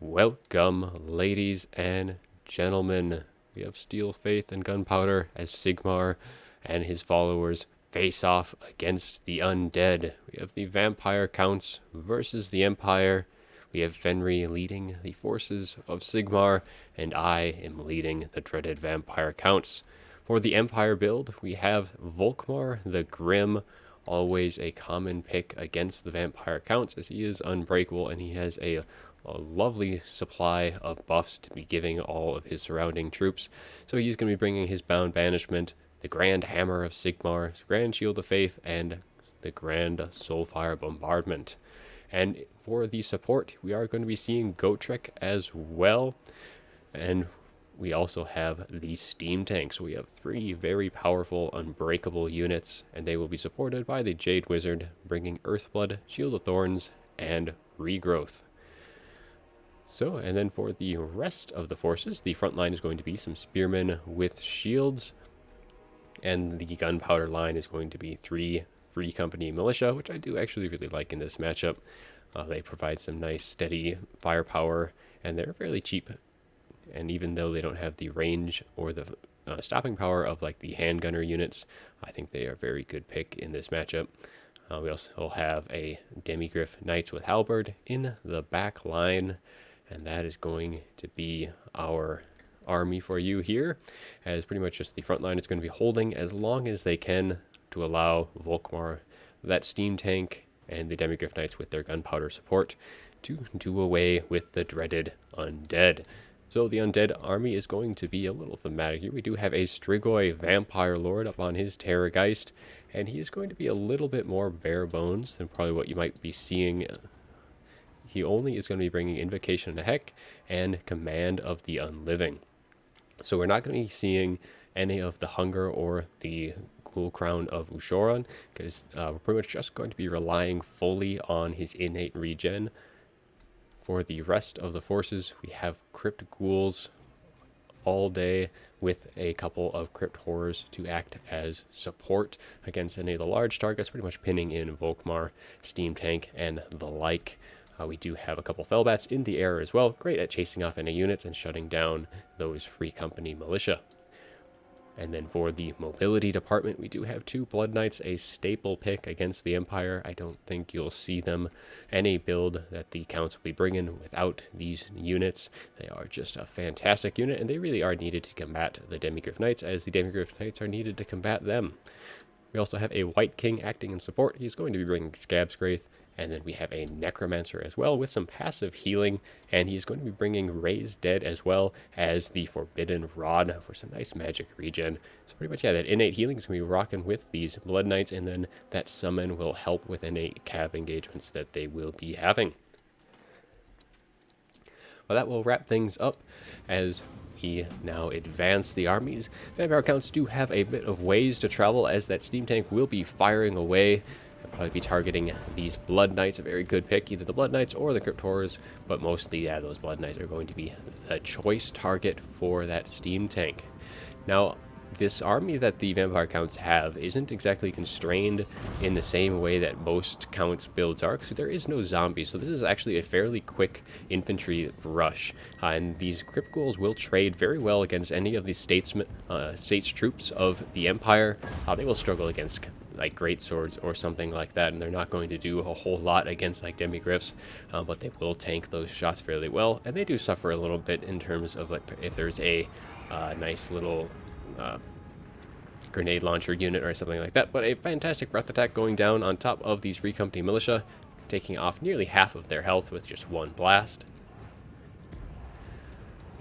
Welcome, ladies and gentlemen. We have Steel Faith and Gunpowder as Sigmar and his followers face off against the undead. We have the Vampire Counts versus the Empire. We have Fenrir leading the forces of Sigmar, and I am leading the dreaded Vampire Counts. For the Empire build, we have Volkmar the Grim, always a common pick against the Vampire Counts, as he is unbreakable and he has a lovely supply of buffs to be giving all of his surrounding troops. So he's going to be bringing his Bound Banishment, the Grand Hammer of Sigmar, Grand Shield of Faith, and the Grand Soulfire Bombardment. And for the support, we are going to be seeing Gotrek as well. And we also have the Steam Tank. So we have three very powerful, unbreakable units, and they will be supported by the Jade Wizard, bringing Earthblood, Shield of Thorns, and Regrowth. So, and then for the rest of the forces, the front line is going to be some spearmen with shields, and the gunpowder line is going to be 3 Free Company militia, which I do actually really like in this matchup. They provide some nice steady firepower, and they're fairly cheap. And even though they don't have the range or the stopping power of like the handgunner units, I think they are a very good pick in this matchup. We also have a Demigrif Knights with Halberd in the back line, and that is going to be our army for you here, as pretty much just the front line is going to be holding as long as they can to allow Volkmar, that Steam Tank, and the Demigrif Knights with their gunpowder support to do away with the dreaded undead. So the Undead Army is going to be a little thematic here. We do have a Strigoi Vampire Lord up on his Terrorgeist, and he is going to be a little bit more bare bones than probably what you might be seeing. He only is going to be bringing Invocation of Heck and Command of the Unliving. So we're not going to be seeing any of the Hunger or the Cool Crown of Ushoran, because we're pretty much just going to be relying fully on his innate regen. For the rest of the forces, we have Crypt Ghouls all day with a couple of Crypt Horrors to act as support against any of the large targets, pretty much pinning in Volkmar, Steam Tank, and the like. We do have a couple Fellbats in the air as well, great at chasing off any units and shutting down those Free Company militia. And then for the mobility department, we do have 2 Blood Knights, a staple pick against the Empire. I don't think you'll see them any build that the Counts will be bringing without these units. They are just a fantastic unit, and they really are needed to combat the Demigrif Knights, as the Demigrif Knights are needed to combat them. We also have a White King acting in support. He's going to be bringing Scabsgraith. And then we have a Necromancer as well with some passive healing, and he's going to be bringing Raised Dead as well as the Forbidden Rod for some nice magic regen. So pretty much, yeah, that innate healing is going to be rocking with these Blood Knights, and then that summon will help with any cav engagements that they will be having. Well, that will wrap things up as we now advance the armies. The Vampire Counts do have a bit of ways to travel, as that Steam Tank will be firing away. They'll probably be targeting these Blood Knights, a very good pick, either the Blood Knights or the Crypt Horrors, but mostly, yeah, those Blood Knights are going to be a choice target for that Steam Tank. Now, this army that the Vampire Counts have isn't exactly constrained in the same way that most Counts builds are, because there is no zombies, so this is actually a fairly quick infantry rush, and these Crypt Ghouls will trade very well against any of the states troops of the Empire. They will struggle against like great swords or something like that, and they're not going to do a whole lot against like Demigrifs, but they will tank those shots fairly well, and they do suffer a little bit in terms of like if there's a nice little grenade launcher unit or something like that. But a fantastic breath attack going down on top of these Free Company militia, taking off nearly half of their health with just 1 blast,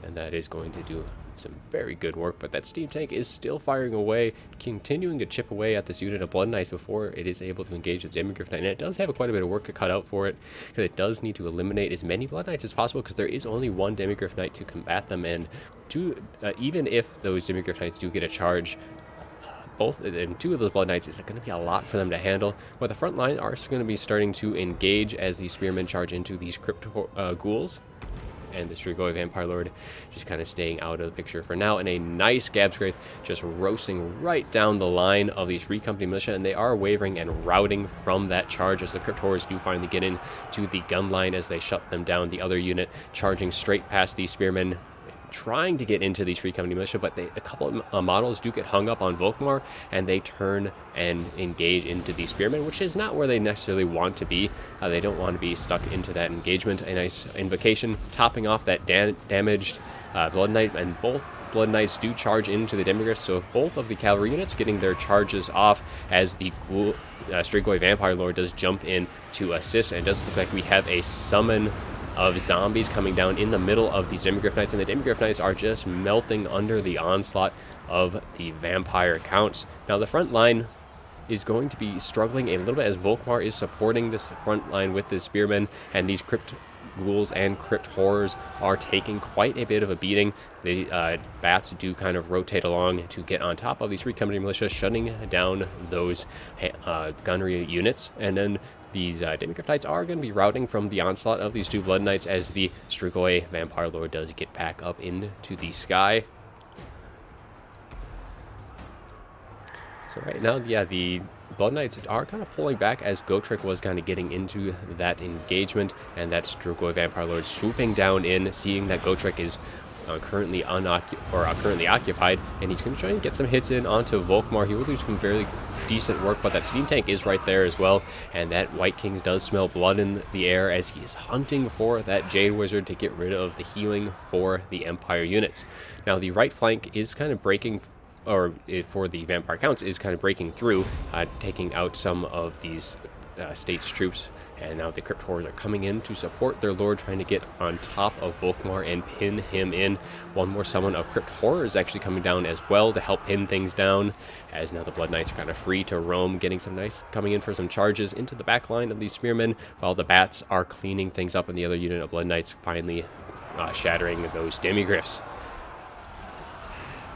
and that is going to do some very good work. But that Steam Tank is still firing away, continuing to chip away at this unit of Blood Knights before it is able to engage the Demigrif Knight. And it does have quite a bit of work cut out for it, because it does need to eliminate as many Blood Knights as possible, because there is only 1 Demigrif Knight to combat them, and even if those Demigrif Knights do get a charge, both and 2 of those Blood Knights is going to be a lot for them to handle. But the front line are going to be starting to engage as the Spearmen charge into these Crypt Ghouls. and the Strigoi Vampire Lord just kind of staying out of the picture for now. And a nice Gabsgraith just roasting right down the line of these Free Company Militia, and they are wavering and routing from that charge as the Crypt Horrors do finally get in to the gun line as they shut them down. The other unit charging straight past these spearmen, trying to get into these Free Company Militia, but a couple of models do get hung up on Volkmar, and they turn and engage into these spearmen, which is not where they necessarily want to be. They don't want to be stuck into that engagement. A nice invocation topping off that damaged Blood Knight, and both Blood Knights do charge into the Demigrifs, so both of the cavalry units getting their charges off as the Strigoi Vampire Lord does jump in to assist, and it does look like we have a summon of zombies coming down in the middle of these Demigrif Knights, and the Demigrif Knights are just melting under the onslaught of the vampire counts. Now the front line is going to be struggling a little bit as Volkmar is supporting this front line with the spearmen, and these Crypt Ghouls and Crypt Horrors are taking quite a bit of a beating. The bats do kind of rotate along to get on top of these Free Company Militia, shutting down those gunnery units, and then these Demigrif Knights are going to be routing from the onslaught of these two Blood Knights as the Strigoi Vampire Lord does get back up into the sky. So right now, yeah, the Blood Knights are kind of pulling back as Gotrek was kind of getting into that engagement, and that Strigoi Vampire Lord swooping down in, seeing that Gotrek is currently occupied, and he's going to try and get some hits in onto Volkmar. He will do some very decent work, but that steam tank is right there as well, and that White King does smell blood in the air as he is hunting for that Jade Wizard to get rid of the healing for the Empire units. Now the right flank is kind of breaking, or for the Vampire Counts is kind of breaking through, taking out some of these state's troops, and now the Crypt Horrors are coming in to support their lord, trying to get on top of Volkmar and pin him in. One more summon of Crypt Horrors actually coming down as well to help pin things down, as now the Blood Knights are kind of free to roam, getting some nice, coming in for some charges into the back line of these spearmen, while the bats are cleaning things up, and the other unit of Blood Knights finally shattering those Demigrifs.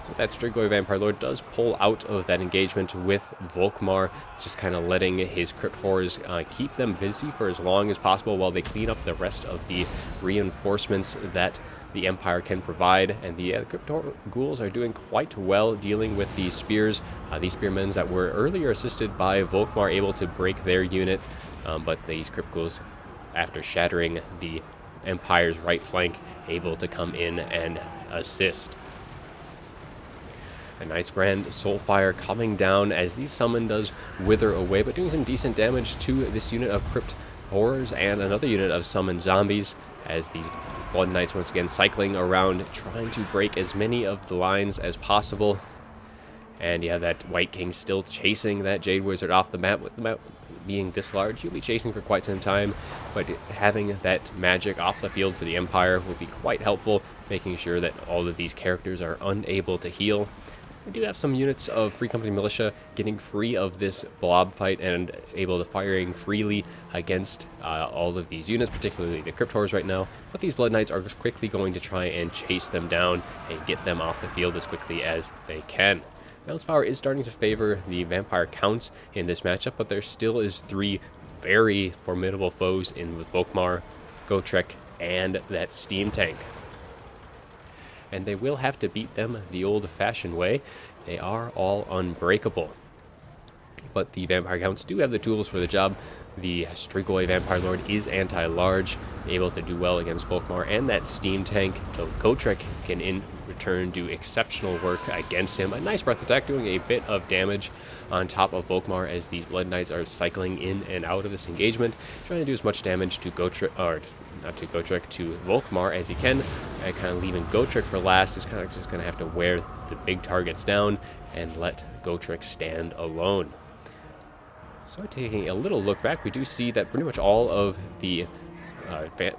So that Strigoi Vampire Lord does pull out of that engagement with Volkmar, just kind of letting his Crypt Horrors keep them busy for as long as possible while they clean up the rest of the reinforcements that the Empire can provide. And the Crypt Ghouls are doing quite well dealing with these spears, these spearmen that were earlier assisted by Volkmar, able to break their unit, but these Crypt Ghouls, after shattering the Empire's right flank, able to come in and assist. A nice grand Soulfire coming down as the summon does wither away, but doing some decent damage to this unit of Crypt Horrors and another unit of summoned zombies, as these Blood Knights once again cycling around, trying to break as many of the lines as possible. And yeah, that White King still chasing that Jade Wizard off the map. With the map being this large, he'll be chasing for quite some time, but having that magic off the field for the Empire will be quite helpful, making sure that all of these characters are unable to heal. We do have some units of Free Company Militia getting free of this blob fight and able to firing freely against all of these units, particularly the Crypt Horrors right now. But these Blood Knights are just quickly going to try and chase them down and get them off the field as quickly as they can. Balance power is starting to favor the Vampire Counts in this matchup, but there still is three very formidable foes in with Volkmar, Gotrek, and that steam tank. And they will have to beat them the old-fashioned way. They are all unbreakable. But the Vampire Counts do have the tools for the job. The Strigoi Vampire Lord is anti-large, able to do well against Volkmar and that steam tank. So Gotrek can in return do exceptional work against him. A nice breath attack doing a bit of damage on top of Volkmar as these Blood Knights are cycling in and out of this engagement, trying to do as much damage to Gotrek, or not to Gotrek, to Volkmar as he can, and kind of leaving Gotrek for last. Is kind of just going to have to wear the big targets down and let Gotrek stand alone. So taking a little look back, we do see that pretty much all of the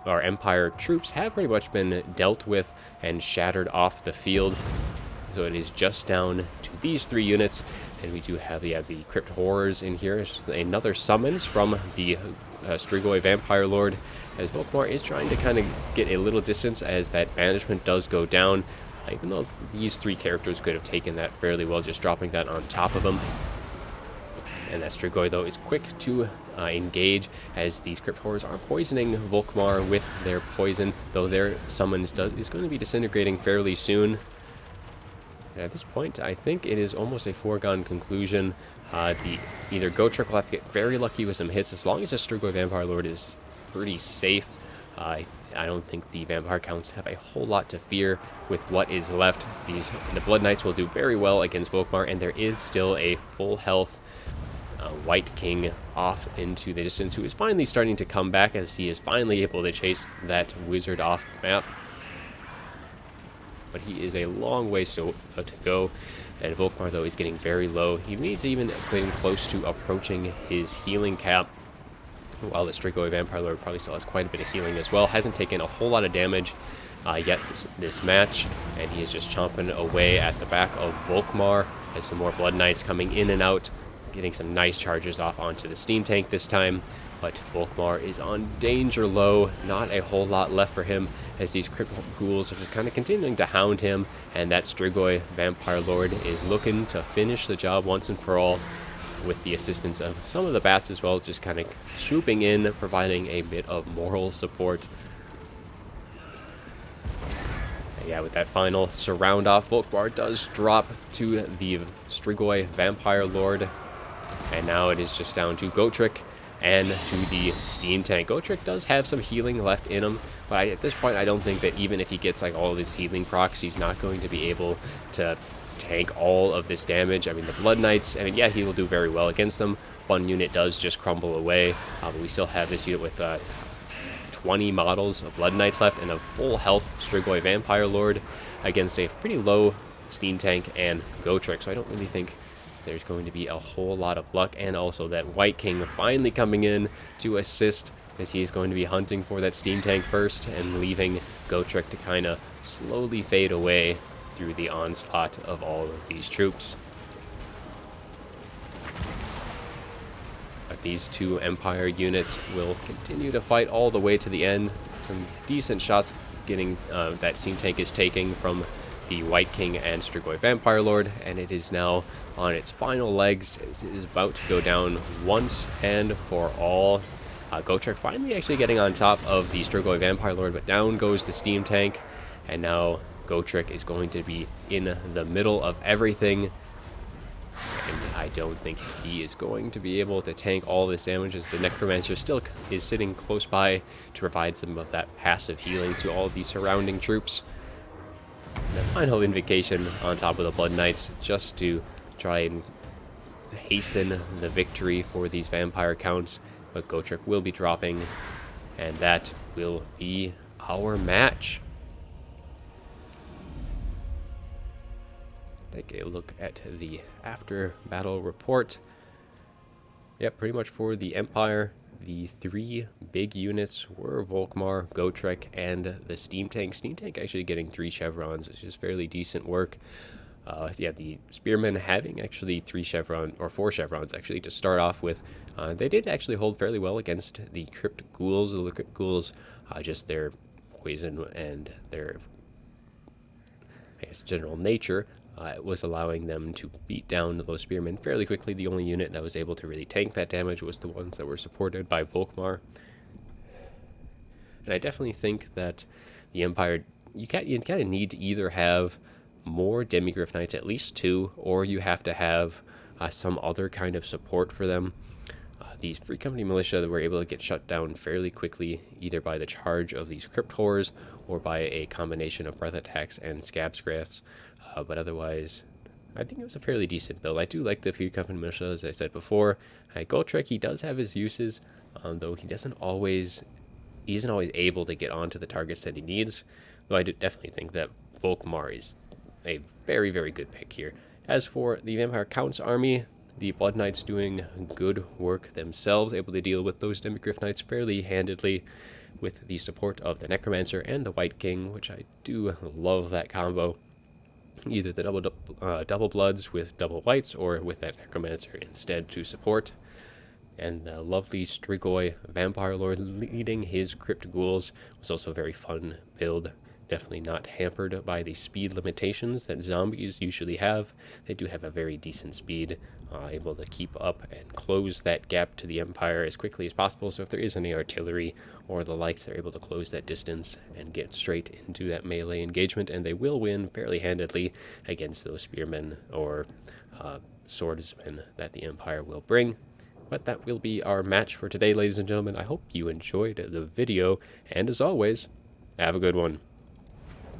our Empire troops have pretty much been dealt with and shattered off the field. So it is just down to these three units, and we do have the Crypt Horrors in here. It's just another summons from the Strigoi Vampire Lord, as Volkmar is trying to kind of get a little distance as that banishment does go down, even though these three characters could have taken that fairly well, just dropping that on top of them. And that Strigoi, though, is quick to engage, as these Crypt Horrors are poisoning Volkmar with their poison, though their summons is going to be disintegrating fairly soon. And at this point, I think it is almost a foregone conclusion. Either Gotrek will have to get very lucky with some hits, as long as the Strigoi Vampire Lord is pretty safe. I don't think the Vampire Counts have a whole lot to fear with what is left. The Blood Knights will do very well against Volkmar, and there is still a full health White King off into the distance, who is finally starting to come back, as he is finally able to chase that wizard off the map. But he is a long ways to go, and Volkmar, though, is getting very low. He needs even getting close to approaching his healing cap, while the Strigoi Vampire Lord probably still has quite a bit of healing as well. Hasn't taken a whole lot of damage yet this match, and he is just chomping away at the back of Volkmar, as some more Blood Knights coming in and out, getting some nice charges off onto the steam tank this time. But Volkmar is on danger low, not a whole lot left for him, as these Crypt Ghouls are just kind of continuing to hound him, and that Strigoi Vampire Lord is looking to finish the job once and for all, with the assistance of some of the bats as well, just kind of swooping in, providing a bit of moral support. And yeah, with that final surround off, Volkmar does drop to the Strigoi Vampire Lord, and now it is just down to Gotrek and to the steam tank. Gotrek does have some healing left in him, but at this point I don't think that even if he gets like all of his healing procs, he's not going to be able to tank all of this damage. I mean, the Blood Knights, I mean, yeah, he will do very well against them. One unit does just crumble away, but we still have this unit with 20 models of Blood Knights left and a full health Strigoi Vampire Lord against a pretty low steam tank and Gotrek, so I don't really think there's going to be a whole lot of luck. And also that White King finally coming in to assist, as he is going to be hunting for that steam tank first and leaving Gotrek to kind of slowly fade away through the onslaught of all of these troops. But these two Empire units will continue to fight all the way to the end. Some decent shots getting that steam tank is taking from the White King and Strigoi Vampire Lord, and it is now on its final legs. It is about to go down once and for all. Gotrek finally actually getting on top of the Strigoi Vampire Lord, but down goes the steam tank, and now Gotrek is going to be in the middle of everything, and I don't think he is going to be able to tank all this damage, as the Necromancer still is sitting close by to provide some of that passive healing to all of the surrounding troops. And the final invocation on top of the Blood Knights, just to try and hasten the victory for these Vampire Counts, but Gotrek will be dropping, and that will be our match. Take a look at the after battle report. Yep, pretty much for the Empire, the three big units were Volkmar, Gotrek, and the steam tank. Steam tank actually getting 3 chevrons, which is fairly decent work. Yeah, the spearmen having actually 4 chevrons actually to start off with. They did actually hold fairly well against the Crypt Ghouls. The Crypt Ghouls, just their poison and their, I guess, general nature was allowing them to beat down those spearmen fairly quickly. The only unit that was able to really tank that damage was the ones that were supported by Volkmar. And I definitely think that the Empire, you kind of need to either have more Demigrif Knights, at least 2, or you have to have some other kind of support for them. These Free Company Militia that were able to get shut down fairly quickly, either by the charge of these Crypt Horrors or by a combination of breath attacks and scab scraths. But otherwise, I think it was a fairly decent build. I do like the Free Company Militia, as I said before. Gotrek, he does have his uses, though he isn't always able to get onto the targets that he needs. Though I do definitely think that Volkmar is a very, very good pick here. As for the Vampire Count's army, the Blood Knights doing good work themselves, able to deal with those Demigrif Knights fairly handedly, with the support of the Necromancer and the White King, which I do love that combo. Either the double Bloods with double Whites, or with that Necromancer instead to support. And the lovely Strigoi Vampire Lord leading his Crypt Ghouls was also a very fun build Definitely not hampered by the speed limitations that zombies usually have. They do have a very decent speed, able to keep up and close that gap to the Empire as quickly as possible. So if there is any artillery or the likes, they're able to close that distance and get straight into that melee engagement, and they will win fairly handedly against those spearmen or swordsmen that the Empire will bring. But that will be our match for today, ladies and gentlemen. I hope you enjoyed the video, and as always, have a good one.